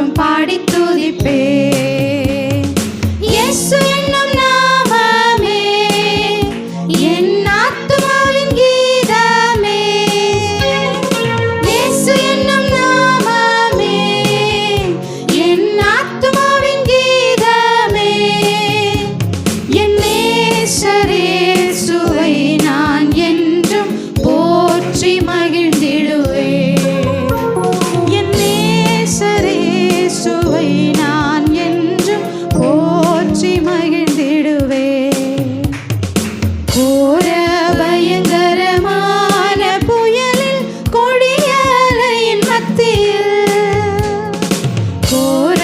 என்றும் பாடி துதிப்பே. இயேசு என்னும் நாமமே என் ஆத்துமாவின் கீதமே. இயேசு என்னும் நாமமே என் ஆத்துமாவின் கீதமே. என் நேசரே சுவை நான் என்றும் போற்றி மகிழ்ந்திடுவே. என் நேசரே சுவை நான் என்றும் போற்றி மகிழ்ந்திடுவே. கோர பயங்கரமான புயலில் கொடிய அலையின் மத்தியில், கோர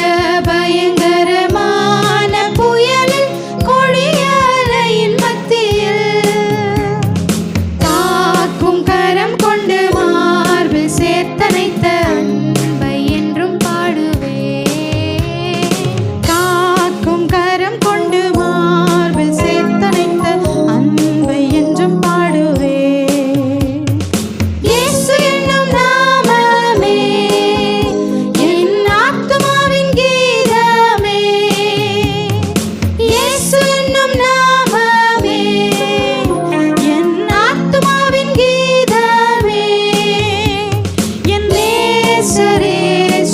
பயங்கரமான புயலில் கொடிய அலையின் மத்தியில் காக்கும் கரம் கொண்டு மார்பில் சேர்த்தனைத்த அன்பை என்றும் பாடுவே. காக்கும் கரம் கொண்டு மார்பில் சேர்த்தனைத்த அன்பை என்றும் பாடுவே. இயேசு என்னும் நாமமே என் ஆத்துமாவின் கீதமே. இயேசு என்னும் நாமமே என் ஆத்துமாவின் கீதமே. என் நேசரே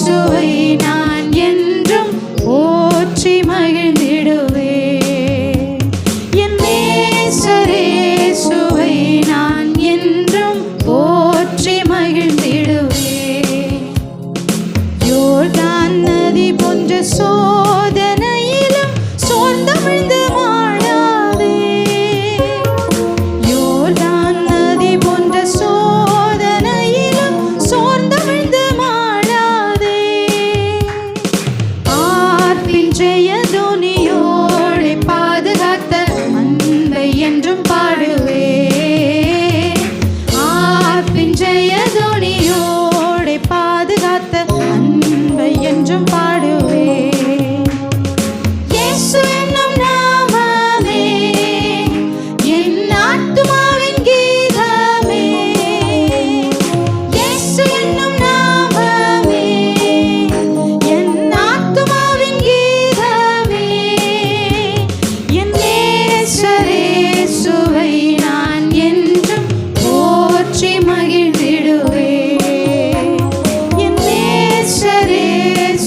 சுவை நான் என்றும் போற்றி மகிழ்ந்திடுவே. என் நேசரே சுவை நான் என்றும் போற்றி மகிழ்ந்திடுவே. யோர்தான் நதி போன்ற சோதனையிலும் சோர்ந்தமிழ்ந்து வாழாதே. யோர்தான் நதி போன்ற சோதனையிலும் சோர்ந்தமிழ்ந்து வாழாதே. ஆர்ப்பின் ஜெயதொனியோடே பாதுகாத்த அன்பை என்றும் பாடுவே. ஆர்ப்பின் ஜெயதொனியோடே பாதுகாத்த அன்பை என்றும் பாடுவே. இயேசு என்னும் நாமமே என் ஆத்துமாவின் கீதமே. இயேசு என்னும் நாமமே என் ஆத்துமாவின் கீதமே. என் நேசரே சுவை நான் என்றும் போற்றி மகிழ்ந்திடுவே. என் நேசரே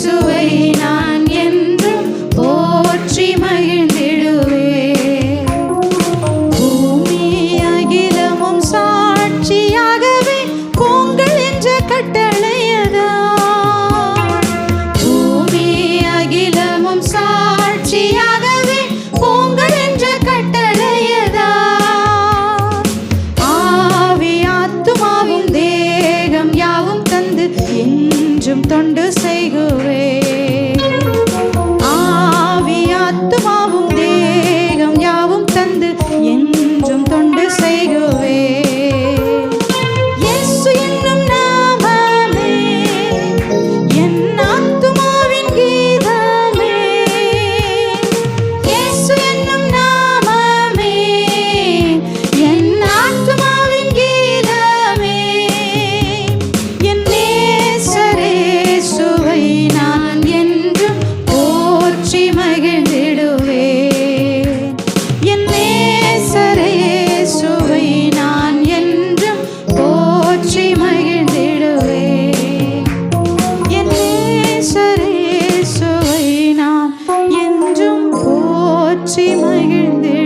சுவை நான் என்றும் போற்றி மகிழ்ந்திடுவே. பூமி அகிலமும் சாட்சியாகவே போங்கள் என்ற கட்டளையதா. பூமி அகிலமும் சாட்சியாகவே போங்கள் என்ற கட்டளையதா. ஆவி ஆத்துமாவும் தேகம் யாவும் தந்து என்றும் தொண்டு செய்குவே. ஆவி ஆத்துமாவும் தேகம் யாவும் தந்து என்றும் தொண்டு செய்குவே. இயேசு என்னும் நாமமே என் ஆத்துமாவின் கீதமே. இயேசு என்னும் நாமமே என் ஆத்துமாவின் கீதமே. என் நேசரே சுவை நான் என்றும் போற்றி மகிழ்ந்திடுவே. என் நேசரே சுவை நான் என்றும் போற்றி மகிழ்ந்திடுவே. என் நேசரே சுவை நான் என்றும் போற்றி மகிழ்ந்திடுவே.